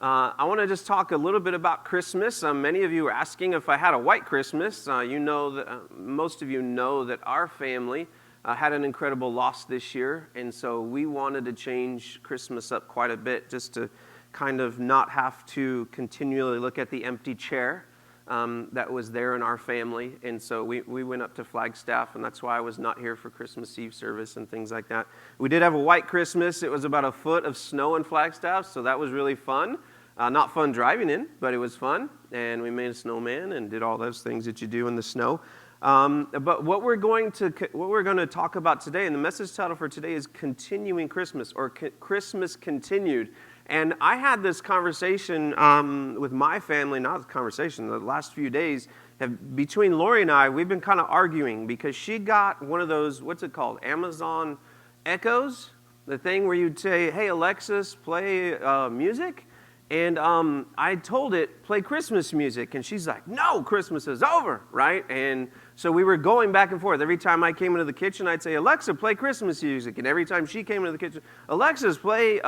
I want to just talk a little bit about Christmas. Many of you are asking if I had a white Christmas. Most of you know that our family had an incredible loss this year, and so we wanted to change Christmas up quite a bit just to kind of not have to continually look at the empty chair that was there in our family. And so we went up to Flagstaff, and that's why I was not here for Christmas Eve service and things like that. We did have a white Christmas. It was about a foot of snow in Flagstaff, so that was really fun. Not fun driving in, but it was fun. And we made a snowman and did all those things that you do in the snow. But what we're going to talk about today, and the message title for today is Continuing Christmas, or Christmas Continued. And I had this conversation with my family, not a conversation, the last few days, between Lori and I, we've been kind of arguing because she got one of those, what's it called, Amazon Echoes? The thing where you'd say, hey, Alexis, play music. And I told it, play Christmas music. And she's like, no, Christmas is over, right? And so we were going back and forth. Every time I came into the kitchen, I'd say, Alexa, play Christmas music. And every time she came into the kitchen, Alexis, play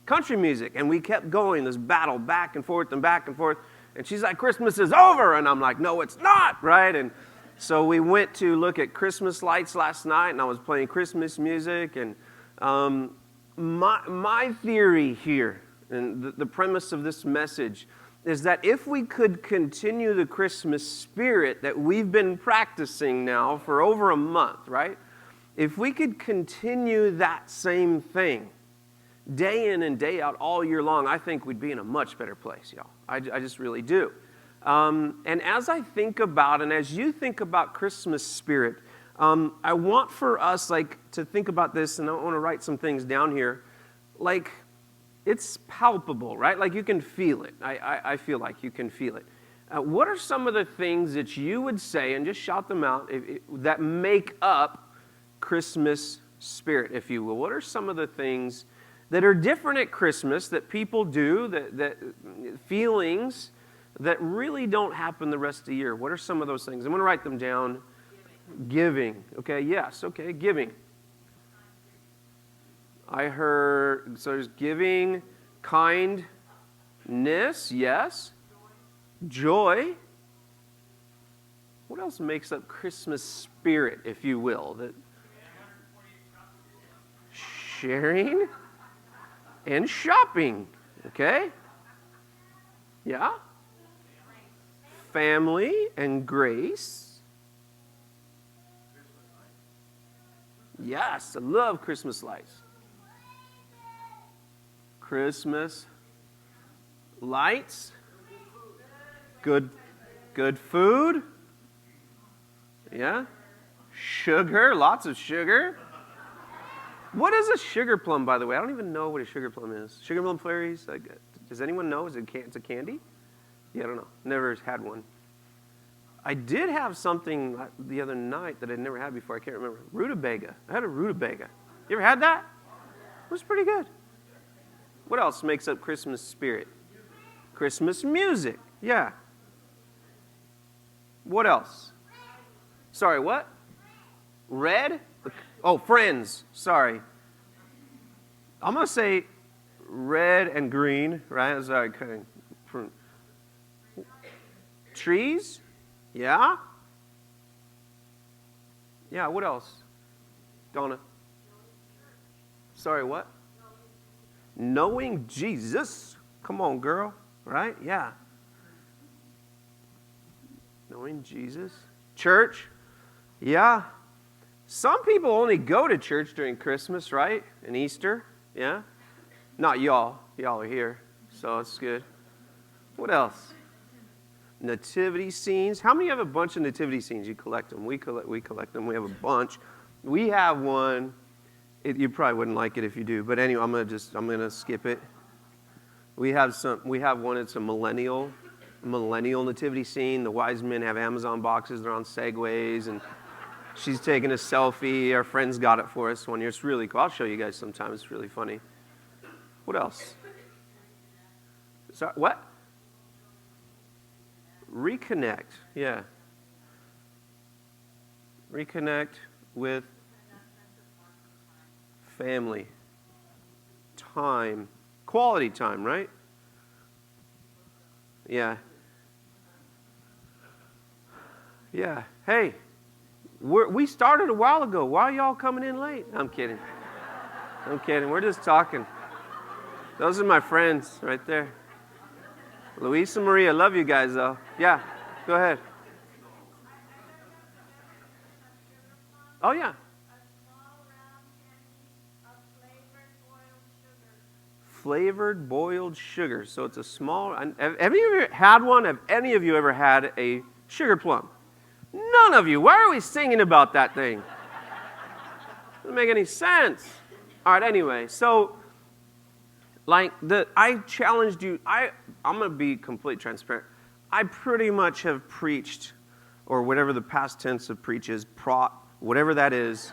country music. And we kept going, this battle back and forth and back and forth. And she's like, Christmas is over. And I'm like, no, it's not, right? And so we went to look at Christmas lights last night, and I was playing Christmas music. And my theory here, and the premise of this message is that if we could continue the Christmas spirit that we've been practicing now for over a month, right? If we could continue that same thing day in and day out all year long, I think we'd be in a much better place, y'all. I just really do. And as I think about, and as you think about Christmas spirit, I want for us to think about this, and I want to write some things down here. It's palpable, right? Like you can feel it. I feel like you can feel it. What are some of the things that you would say, and just shout them out, that make up Christmas spirit, if you will? What are some of the things that are different at Christmas that people do, that feelings that really don't happen the rest of the year? What are some of those things? I'm going to write them down. Giving. Okay, yes, okay, giving. I heard, so there's giving, kindness, yes. Joy. What else makes up Christmas spirit, if you will? Sharing and shopping, okay? Yeah. Family and grace. Yes, I love Christmas lights. Christmas lights, good food, yeah, sugar, lots of sugar. What is a sugar plum, by the way? I don't even know what a sugar plum is. Sugar plum fairies, does anyone know? It's a candy? Yeah, I don't know. Never had one. I did have something the other night that I'd never had before. I can't remember. Rutabaga. I had a rutabaga. You ever had that? It was pretty good. What else makes up Christmas spirit? Christmas music. Yeah. What else? Sorry, what? Red? Oh, friends. Sorry. I'm going to say red and green, right? Sorry. Trees? Yeah. Yeah, what else? Donna. Sorry, what? Knowing Jesus. Come on, girl. Right? Yeah. Knowing Jesus. Church. Yeah. Some people only go to church during Christmas, right? And Easter. Yeah. Not y'all. Y'all are here. So it's good. What else? Nativity scenes. How many have a bunch of nativity scenes? You collect them. We collect them. We have a bunch. We have one. You probably wouldn't like it if you do, but anyway, I'm gonna skip it. We have one. It's a millennial nativity scene. The wise men have Amazon boxes. They're on Segways, and she's taking a selfie. Our friends got it for us one year. It's really cool. I'll show you guys sometime. It's really funny. What else? Sorry, what? Reconnect. Yeah. Reconnect with family. Time. Quality time, right? Yeah. Yeah. Hey, we started a while ago. Why are y'all coming in late? I'm kidding. I'm kidding. We're just talking. Those are my friends right there. Luis and Maria, love you guys though. Yeah, go ahead. Oh yeah. Flavored boiled sugar. So it's a small. Have you ever had one? Have any of you ever had a sugar plum? None of you. Why are we singing about that thing? Doesn't make any sense. All right. Anyway, so I challenged you. I'm going to be completely transparent. I pretty much have preached, or whatever the past tense of preach is, whatever that is,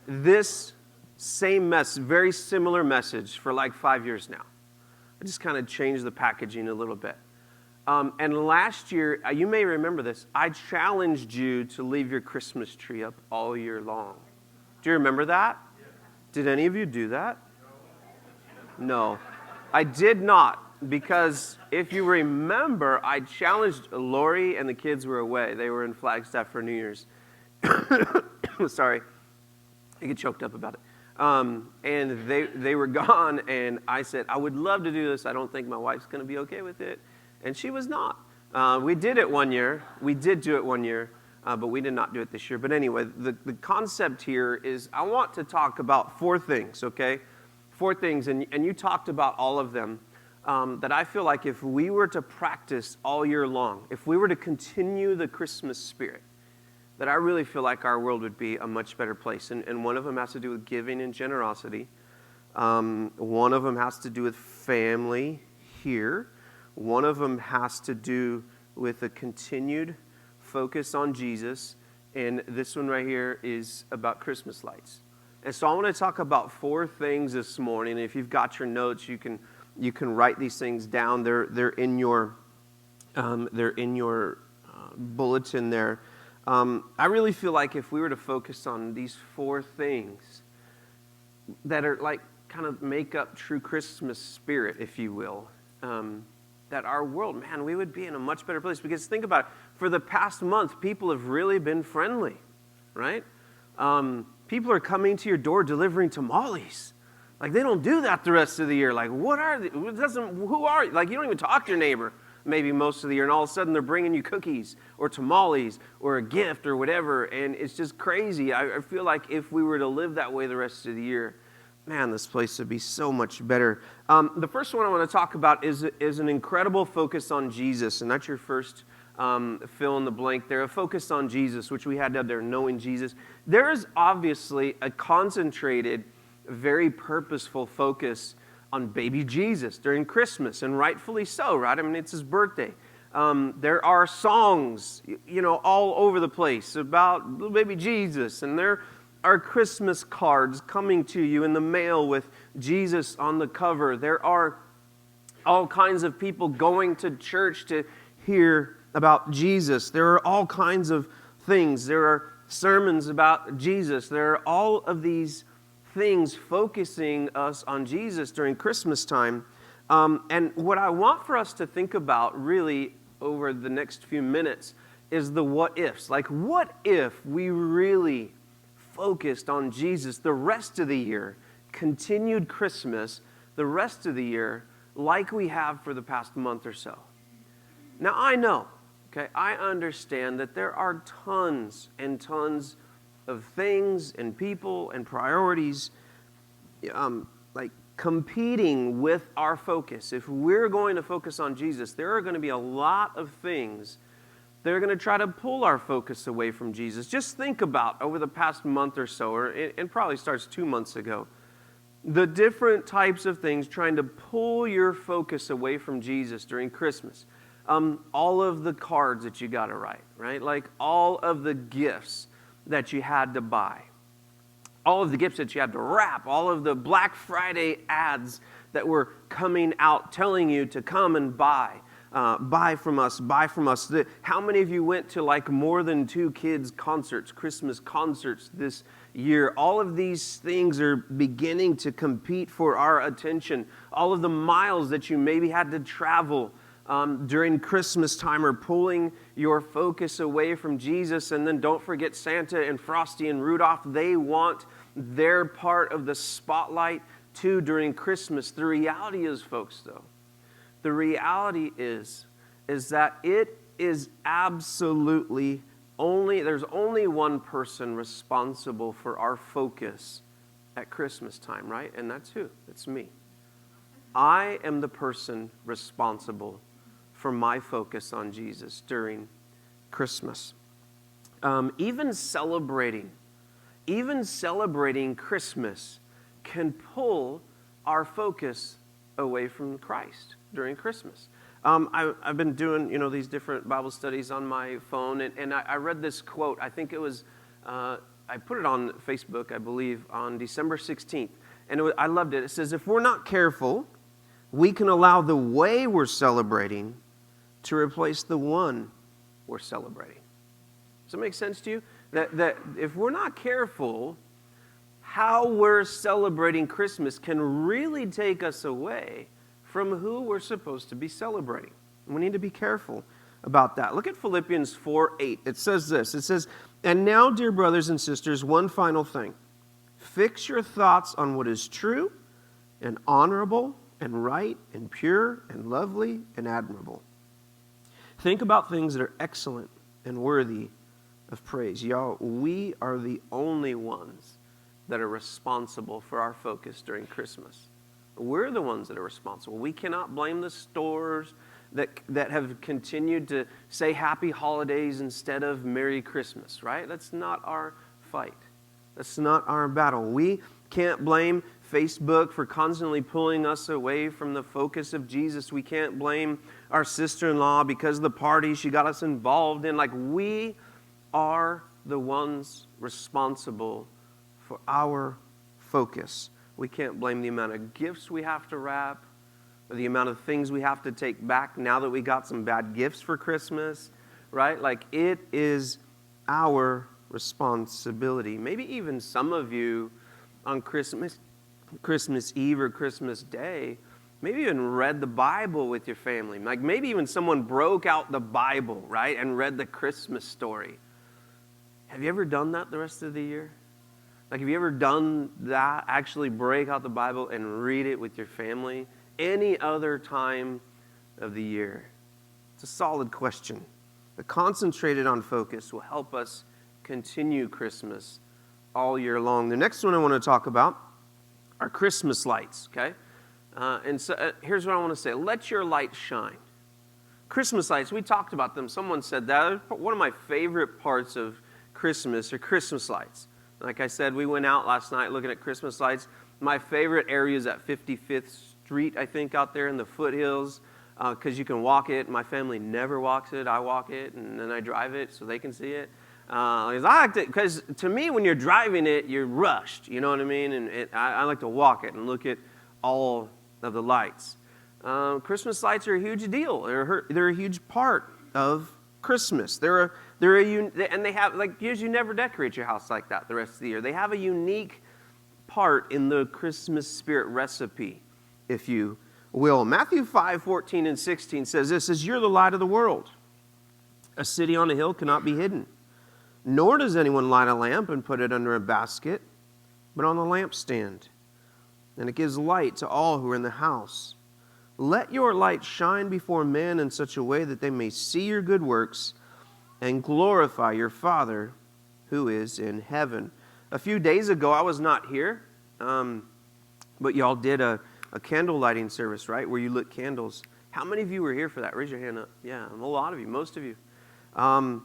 this same very similar message for like 5 years now. I just kind of changed the packaging a little bit. And last year, you may remember this, I challenged you to leave your Christmas tree up all year long. Do you remember that? Did any of you do that? No. I did not, because if you remember, I challenged Lori and the kids were away. They were in Flagstaff for New Year's. Sorry. I get choked up about it. And they were gone, and I said, I would love to do this. I don't think my wife's going to be okay with it. And she was not. We did it one year. We did do it one year, but we did not do it this year. But anyway, the concept here is I want to talk about 4 things, okay? 4 things, and you talked about all of them, that I feel like if we were to practice all year long, if we were to continue the Christmas spirit, that I really feel like our world would be a much better place. And one of them has to do with giving and generosity. One of them has to do with family here. One of them has to do with a continued focus on Jesus. And this one right here is about Christmas lights. And so I want to talk about 4 things this morning. If you've got your notes, you can write these things down. They're in your bulletin there. I really feel like if we were to focus on these 4 things that are like kind of make up true Christmas spirit, if you will, that our world, man, we would be in a much better place. Because think about it, for the past month, people have really been friendly, right? People are coming to your door delivering tamales. Like, they don't do that the rest of the year. Like, what are they? Who are you? Like, you don't even talk to your neighbor maybe most of the year, and all of a sudden they're bringing you cookies or tamales or a gift or whatever, and it's just crazy. I feel like if we were to live that way the rest of the year, man, this place would be so much better. The first one I want to talk about is an incredible focus on Jesus, and that's your first fill in the blank there, a focus on Jesus, which we had up there, knowing Jesus. There is obviously a concentrated, very purposeful focus on baby Jesus during Christmas, and rightfully so, right? I mean, it's his birthday. There are songs, all over the place about little baby Jesus, and there are Christmas cards coming to you in the mail with Jesus on the cover. There are all kinds of people going to church to hear about Jesus. There are all kinds of things. There are sermons about Jesus. There are all of these things focusing us on Jesus during Christmas time. And what I want for us to think about really over the next few minutes is the what ifs. Like, what if we really focused on Jesus the rest of the year, continued Christmas the rest of the year like we have for the past month or so? Now, I know, okay, I understand that there are tons and tons of things and people and priorities like competing with our focus. If we're going to focus on Jesus, there are going to be a lot of things that are going to try to pull our focus away from Jesus. Just think about over the past month or so, or it probably starts 2 months ago, the different types of things trying to pull your focus away from Jesus during Christmas. All of the cards that you got to write, right? Like all of the gifts that you had to buy, all of the gifts that you had to wrap, all of the Black Friday ads that were coming out telling you to come and buy from us, buy from us. How many of you went to like more than 2 kids' concerts, Christmas concerts this year? All of these things are beginning to compete for our attention. All of the miles that you maybe had to travel during Christmas time are pulling your focus away from Jesus. And then don't forget Santa and Frosty and Rudolph. They want their part of the spotlight too during Christmas. The reality is, folks, though, the reality is that it is absolutely there's only one person responsible for our focus at Christmas time, right? And that's who? It's me. I am the person responsible for my focus on Jesus during Christmas. Even celebrating Christmas can pull our focus away from Christ during Christmas. I've been doing, these different Bible studies on my phone, and I read this quote. I think it was, I put it on Facebook, I believe, on December 16th, and I loved it. It says, if we're not careful, we can allow the way we're celebrating to replace the one we're celebrating. Does that make sense to you? That if we're not careful, how we're celebrating Christmas can really take us away from who we're supposed to be celebrating. And we need to be careful about that. Look at Philippians 4:8. It says this. It says, and now, dear brothers and sisters, one final thing. Fix your thoughts on what is true and honorable and right and pure and lovely and admirable. Think about things that are excellent and worthy of praise. Y'all, we are the only ones that are responsible for our focus during Christmas. We're the ones that are responsible. We cannot blame the stores that have continued to say happy holidays instead of Merry Christmas, right? That's not our fight. That's not our battle. We can't blame Facebook for constantly pulling us away from the focus of Jesus. We can't blame our sister-in-law because of the party she got us involved in. Like, we are the ones responsible for our focus. We can't blame the amount of gifts we have to wrap or the amount of things we have to take back now that we got some bad gifts for Christmas, right? Like, it is our responsibility. Maybe even some of you on Christmas Eve or Christmas Day, maybe even read the Bible with your family. Like, maybe even someone broke out the Bible, right, and read the Christmas story. Have you ever done that the rest of the year? Like, have you ever done that, actually break out the Bible and read it with your family any other time of the year? It's a solid question. The concentrated on focus will help us continue Christmas all year long. The next one I want to talk about are Christmas lights, okay? And so here's what I want to say. Let your light shine. Christmas lights, we talked about them. Someone said that. One of my favorite parts of Christmas are Christmas lights. Like I said, we went out last night looking at Christmas lights. My favorite area is at 55th Street, I think, out there in the foothills, because you can walk it. My family never walks it. I walk it, and then I drive it so they can see it. Because to me, when you're driving it, you're rushed. You know what I mean? And I like to walk it and look at all of the lights. Christmas lights are a huge deal. They're a huge part of Christmas. And they have, like, you never decorate your house like that the rest of the year. They have a unique part in the Christmas spirit recipe, if you will. Matthew 5:14 and 16 says this, says, you're the light of the world. A city on a hill cannot be hidden. Nor does anyone light a lamp and put it under a basket, but on the lampstand. And it gives light to all who are in the house. Let your light shine before men in such a way that they may see your good works and glorify your Father who is in heaven. A few days ago, I was not here, but y'all did a candle lighting service, right, where you lit candles. How many of you were here for that? Raise your hand up. Yeah, a lot of you, most of you. And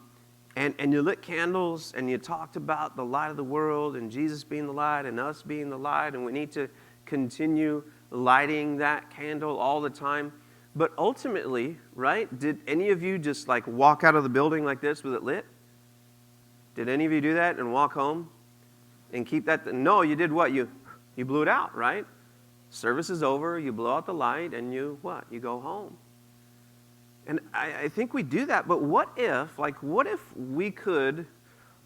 you lit candles, and you talked about the light of the world, and Jesus being the light, and us being the light, and we need to continue lighting that candle all the time. But ultimately, right, did any of you just like walk out of the building like this with it lit? Did any of you do that and walk home and keep that? No, you did what? You blew it out, right? Service is over, you blow out the light, and you what? You go home. And I think we do that, but what if we could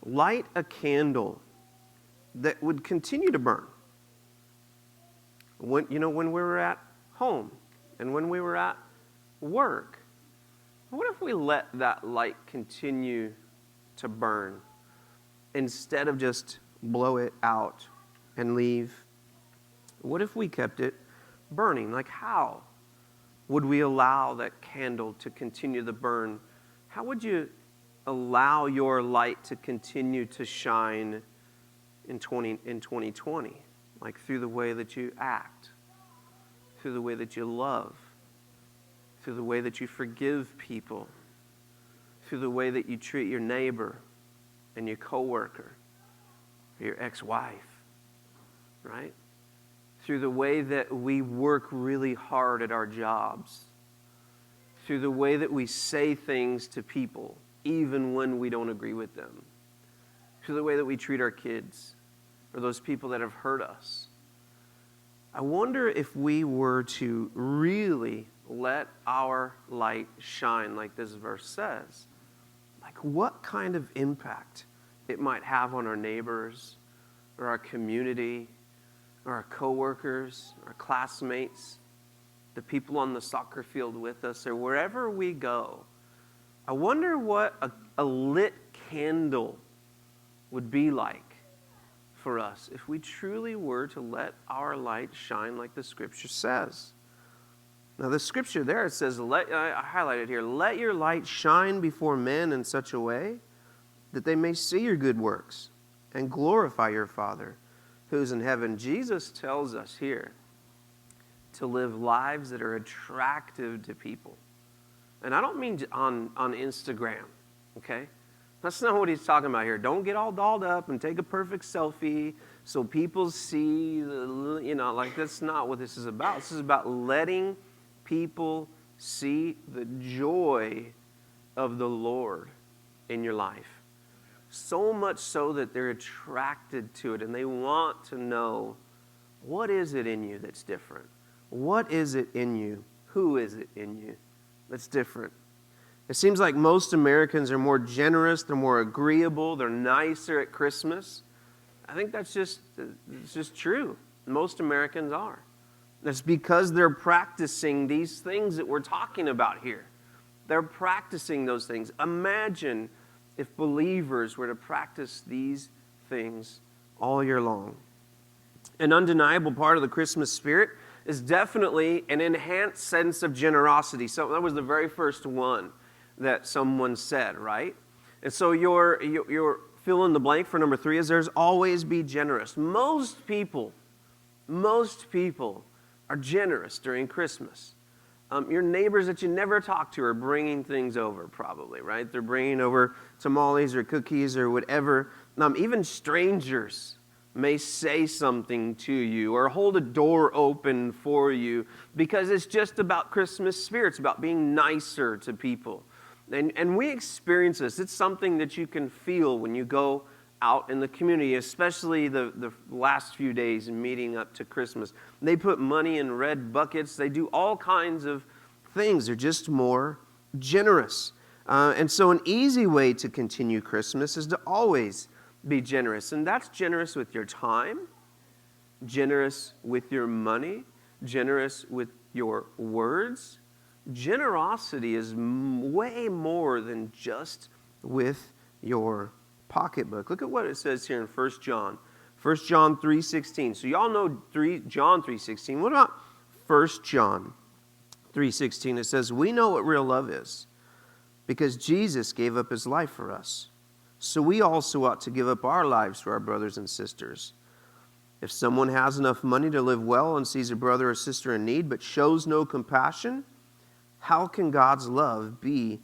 light a candle that would continue to burn? When we were at home and when we were at work what if we let that light continue to burn instead of just blow it out and leave? What if we kept it burning? Like, how would we allow that candle to continue to burn? How would you allow your light to continue to shine in 2020? Like through the way that you act, through the way that you love, through the way that you forgive people, through the way that you treat your neighbor and your coworker, or your ex-wife, right? Through the way that we work really hard at our jobs, through the way that we say things to people even when we don't agree with them, through the way that we treat our kids or those people that have hurt us. I wonder if we were to really let our light shine like this verse says, like what kind of impact it might have on our neighbors or our community or our coworkers, our classmates, the people on the soccer field with us, or wherever we go. I wonder what a lit candle would be like for us if we truly were to let our light shine like the Scripture says. Now, the Scripture there, it says, I highlighted here, let your light shine before men in such a way that they may see your good works and glorify your Father who's in heaven. Jesus tells us here to live lives that are attractive to people. And I don't mean on Instagram, okay? That's not what he's talking about here. Don't get all dolled up and take a perfect selfie so people see, that's not what this is about. This is about letting people see the joy of the Lord in your life. So much so that they're attracted to it and they want to know, what is it in you that's different? What is it in you? Who is it in you that's different? It seems like most Americans are more generous, they're more agreeable, they're nicer at Christmas. I think it's just true. Most Americans are. That's because they're practicing these things that we're talking about here. They're practicing those things. Imagine if believers were to practice these things all year long. An undeniable part of the Christmas spirit is definitely an enhanced sense of generosity. So that was the very first one that someone said, right? And so your fill in the blank for number 3 is there's always be generous. Most people are generous during Christmas. Your neighbors that you never talk to are bringing things over probably, right? They're bringing over tamales or cookies or whatever. Even strangers may say something to you or hold a door open for you because it's just about Christmas spirit. It's about being nicer to people. And we experience this. It's something that you can feel when you go out in the community, especially the last few days meeting up to Christmas. They put money in red buckets. They do all kinds of things. They're just more generous. And so an easy way to continue Christmas is to always be generous. And that's generous with your time, generous with your money, generous with your words. Generosity is way more than just with your pocketbook. Look at what it says here in 1 John. 1 John 3:16. So y'all know John 3:16. What about 1 John 3:16? It says, we know what real love is because Jesus gave up his life for us. So we also ought to give up our lives for our brothers and sisters. If someone has enough money to live well and sees a brother or sister in need but shows no compassion, how can God's love be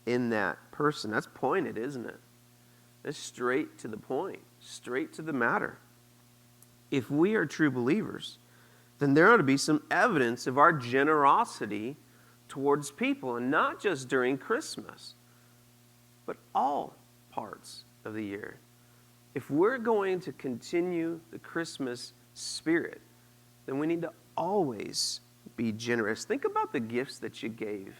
in that person? That's pointed, isn't it? It's straight to the point, straight to the matter. If we are true believers, then there ought to be some evidence of our generosity towards people, and not just during Christmas, but all parts of the year. If we're going to continue the Christmas spirit, then we need to always be generous. Think about the gifts that you gave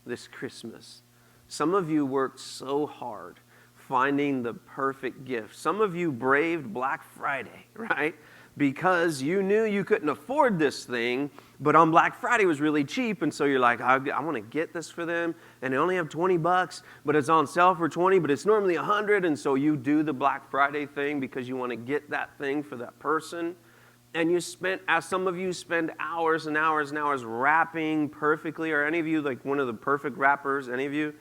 this Christmas. Some of you worked so hard finding the perfect gift. Some of you braved Black Friday, right? because you knew you couldn't afford this thing, but on Black Friday it was really cheap, and so you're like, I want to get this for them, and they only have $20, but it's on sale for 20, but it's normally 100, and so you do the Black Friday thing because you want to get that thing for that person. And you spent, as some of you spend hours and hours and hours wrapping perfectly. Are any of you like one of the perfect wrappers? Any of you?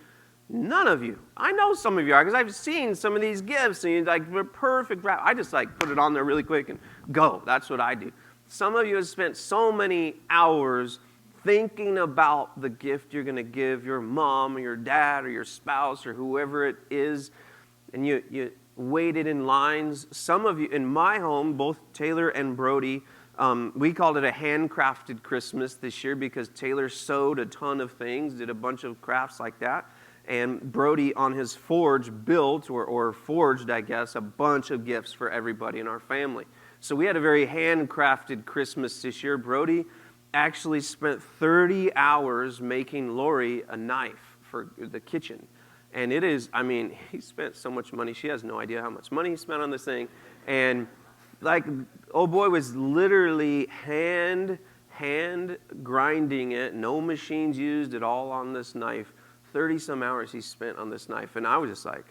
None of you. I know some of you are because I've seen some of these gifts and you're like, they're perfect wrap. I just like put it on there really quick and go. That's what I do. Some of you have spent so many hours thinking about the gift you're going to give your mom or your dad or your spouse or whoever it is, and you waited in lines. Some of you, in my home, both Taylor and Brody, we called it a handcrafted Christmas this year because Taylor sewed a ton of things, did a bunch of crafts like that. And Brody on his forge built, or forged, I guess, a bunch of gifts for everybody in our family. So we had a very handcrafted Christmas this year. Brody actually spent 30 hours making Lori a knife for the kitchen. And it is, I mean, he spent so much money. She has no idea how much money he spent on this thing. And like, old boy was literally hand grinding it. No machines used at all on this knife. 30 some hours he spent on this knife. And I was just like,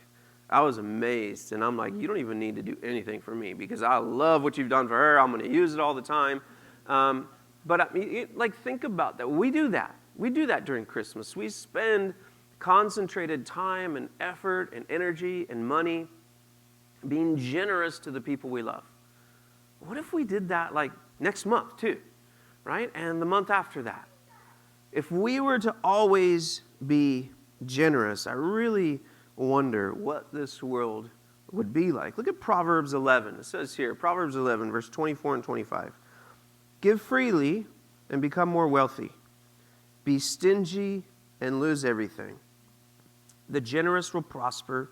I was amazed. And I'm like, you don't even need to do anything for me because I love what you've done for her. I'm going to use it all the time. But I mean, like, think about that. We do that. We do that during Christmas. We spend concentrated time and effort and energy and money being generous to the people we love. What if we did that like next month too, right? And the month after that. If we were to always be generous, I really wonder what this world would be like. Look at Proverbs 11. It says here, Proverbs 11, verse 24 and 25. Give freely and become more wealthy. Be stingy and lose everything. The generous will prosper,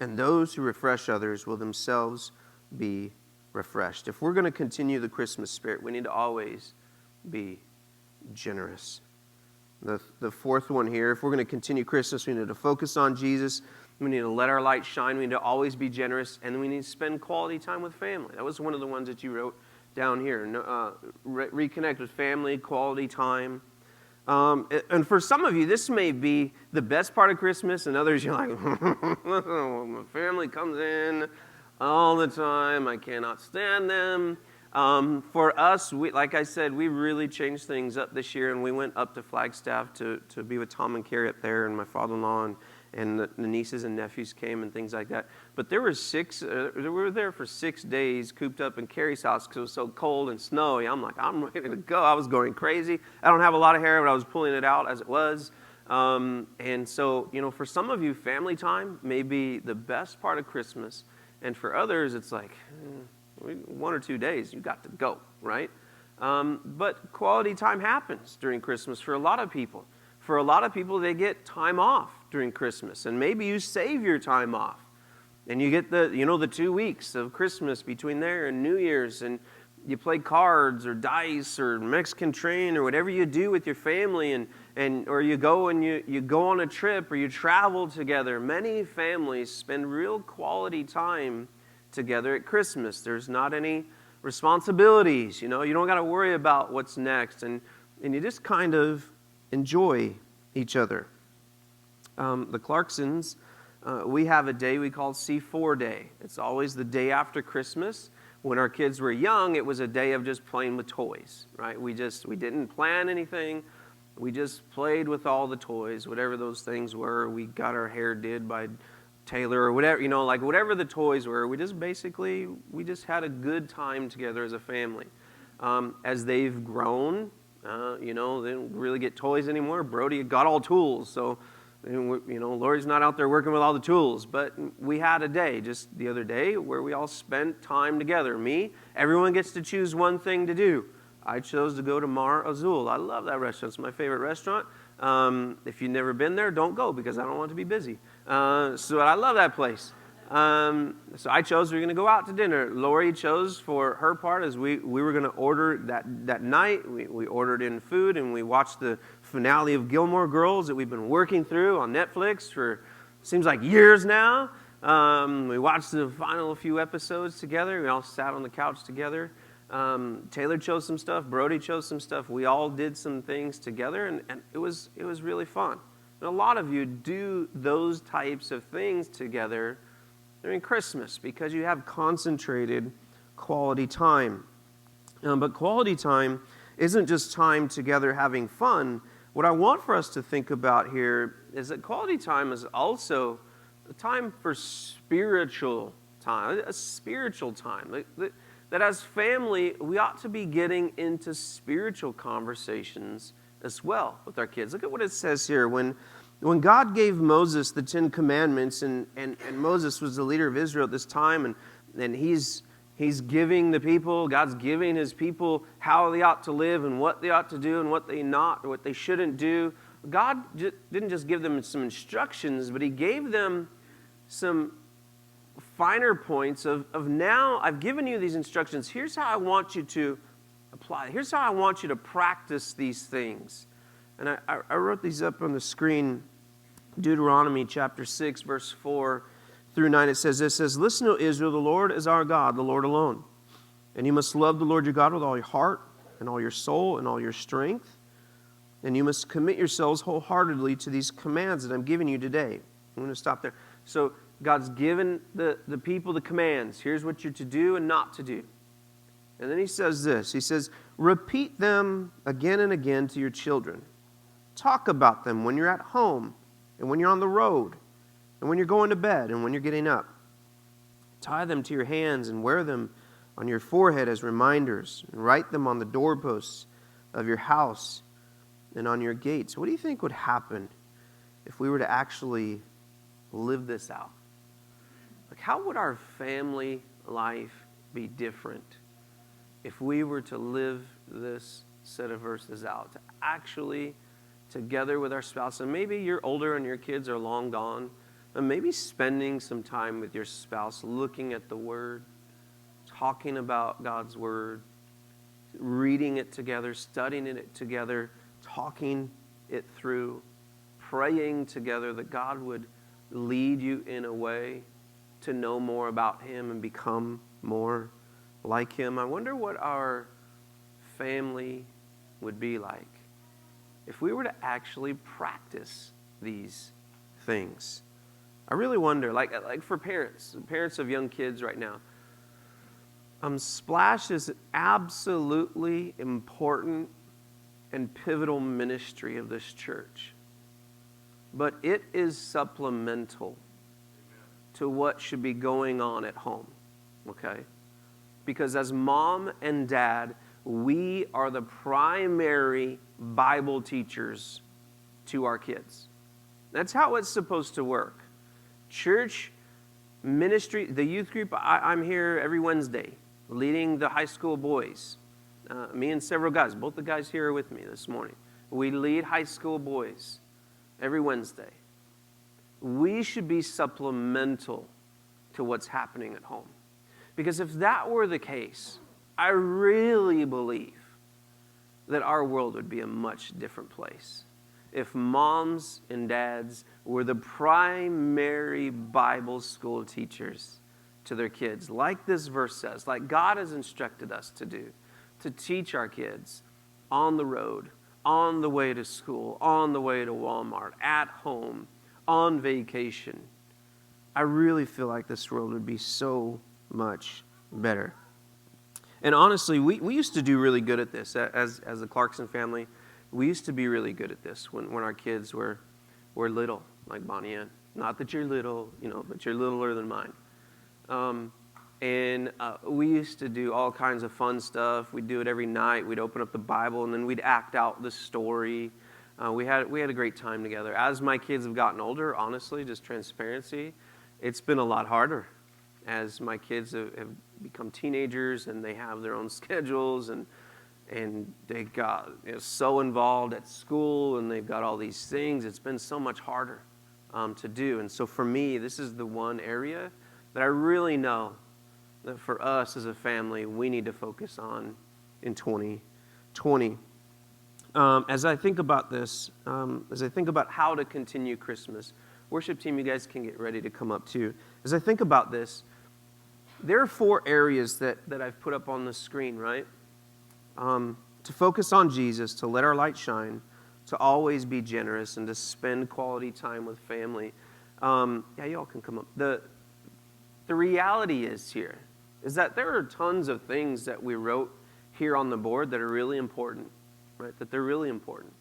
and those who refresh others will themselves be refreshed. If we're going to continue the Christmas spirit, we need to always be generous. The fourth one here, if we're going to continue Christmas, we need to focus on Jesus. We need to let our light shine. We need to always be generous, and we need to spend quality time with family. That was one of the ones that you wrote down here. Reconnect with family, quality time. And for some of you, this may be the best part of Christmas, and others, you're like, my family comes in all the time. I cannot stand them. For us, like I said, we really changed things up this year, and we went up to Flagstaff to be with Tom and Carrie up there, and my father-in-law, and the nieces and nephews came and things like that. But there were we were there for 6 days cooped up in Carrie's house because it was so cold and snowy. I'm like, I'm ready to go. I was going crazy. I don't have a lot of hair, but I was pulling it out as it was. And so, for some of you, family time may be the best part of Christmas. And for others, it's like 1 or 2 days, you got to go, right? But quality time happens during Christmas for a lot of people. For a lot of people, they get time off during Christmas, and maybe you save your time off, and you get the 2 weeks of Christmas between there and New Year's, and you play cards or dice or Mexican train or whatever you do with your family, or you go and you go on a trip or you travel together. Many families spend real quality time together at Christmas. There's not any responsibilities, you don't got to worry about what's next, and you just kind of enjoy each other. The Clarksons, we have a day we call C4 Day. It's always the day after Christmas. When our kids were young, it was a day of just playing with toys, right? We didn't plan anything. We just played with all the toys, whatever those things were. We got our hair did by Taylor or whatever, whatever the toys were. We just had a good time together as a family. As they've grown, they don't really get toys anymore. Brody got all tools, so Lori's not out there working with all the tools. But we had a day just the other day where we all spent time together. Everyone gets to choose one thing to do. I chose to go to Mar Azul. I love that restaurant. It's my favorite restaurant. If you've never been there, don't go because I don't want to be busy. So I love that place. So I chose we were going to go out to dinner. Lori chose for her part as we were going to order that night. We ordered in food and we watched the finale of Gilmore Girls that we've been working through on Netflix for seems like years now. We watched the final few episodes together. We all sat on the couch together. Taylor chose some stuff. Brody chose some stuff. We all did some things together, and it was really fun. And a lot of you do those types of things together during Christmas because you have concentrated quality time. But quality time isn't just time together having fun. What I want for us to think about here is that quality time is also a time for spiritual time, a spiritual time. That as family, we ought to be getting into spiritual conversations as well with our kids. Look at what it says here. When God gave Moses the 10 Commandments, and Moses was the leader of Israel at this time, and he's giving the people, God's giving his people how they ought to live and what they ought to do and what they shouldn't do. God didn't just give them some instructions, but he gave them some finer points of now I've given you these instructions. Here's how I want you to apply. Here's how I want you to practice these things. And I wrote these up on the screen. Deuteronomy chapter 6, verse 4 through 9, it says this, "Listen, O Israel, the Lord is our God, the Lord alone. And you must love the Lord your God with all your heart and all your soul and all your strength. And you must commit yourselves wholeheartedly to these commands that I'm giving you today." I'm going to stop there. So God's given the people the commands. Here's what you're to do and not to do. And then he says this. He says, "Repeat them again and again to your children. Talk about them when you're at home and when you're on the road and when you're going to bed and when you're getting up. Tie them to your hands and wear them on your forehead as reminders, and write them on the doorposts of your house and on your gates." What do you think would happen if we were to actually live this out? Like, how would our family life be different if we were to live this set of verses out, to actually together with our spouse? And maybe you're older and your kids are long gone, and maybe spending some time with your spouse, looking at the Word, talking about God's Word, reading it together, studying it together, talking it through, praying together that God would lead you in a way to know more about Him and become more like Him. I wonder what our family would be like if we were to actually practice these things. I really wonder, like for parents of young kids right now, Splash is an absolutely important and pivotal ministry of this church. But it is supplemental to what should be going on at home, okay? Because as mom and dad, we are the primary Bible teachers to our kids. That's how it's supposed to work. Church ministry, the youth group, I'm here every Wednesday leading the high school boys. Me and several guys, both the guys here are with me this morning. We lead high school boys every Wednesday. We should be supplemental to what's happening at home. Because if that were the case, I really believe that our world would be a much different place. If moms and dads were the primary Bible school teachers to their kids, like this verse says, like God has instructed us to do, to teach our kids on the road, on the way to school, on the way to Walmart, at home, on vacation. I really feel like this world would be so much better. And honestly, we used to do really good at this as the Clarkson family. We used to be really good at this when our kids were little, like Bonnie Ann. Not that you're little, but you're littler than mine. And we used to do all kinds of fun stuff. We'd do it every night. We'd open up the Bible, and then we'd act out the story. We had a great time together. As my kids have gotten older, honestly, just transparency, it's been a lot harder. As my kids have become teenagers and they have their own schedules and they got so involved at school and they've got all these things, it's been so much harder to do. And so for me, this is the one area that I really know that for us as a family, we need to focus on in 2020. As I think about this, as I think about how to continue Christmas, worship team, you guys can get ready to come up too. As I think about this, there are 4 areas that I've put up on the screen, right? To focus on Jesus, to let our light shine, to always be generous, and to spend quality time with family. Yeah, y'all can come up. The reality is that there are tons of things that we wrote here on the board that are really important, right? That they're really important.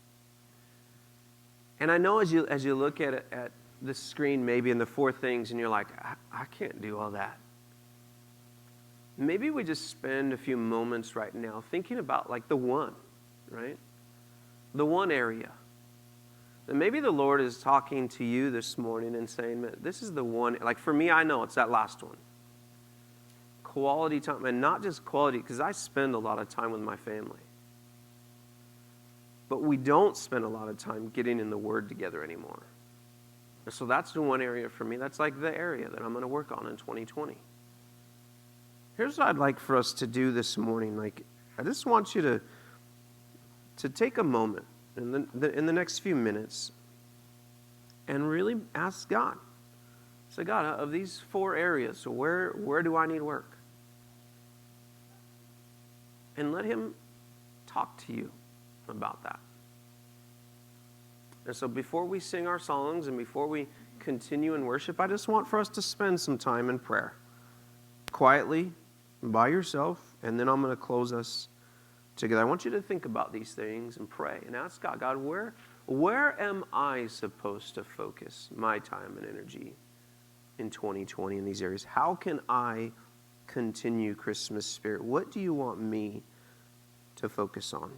And I know as you look at the screen, maybe in the 4 things, and you're like, I can't do all that. Maybe we just spend a few moments right now thinking about like the one, right? The one area. And maybe the Lord is talking to you this morning and saying, man, this is the one. Like for me, I know it's that last one. Quality time, and not just quality, because I spend a lot of time with my family. But we don't spend a lot of time getting in the Word together anymore. And so that's the one area for me. That's like the area that I'm going to work on in 2020. Here's what I'd like for us to do this morning. Like, I just want you to take a moment in the next few minutes and really ask God. Say, God, of these 4 areas, so where do I need work? And let Him talk to you about that. And so before we sing our songs and before we continue in worship, I just want for us to spend some time in prayer. Quietly, by yourself, and then I'm going to close us together. I want you to think about these things and pray and ask God, where am I supposed to focus my time and energy in 2020 in these areas? How can I continue Christmas spirit? What do you want me to focus on?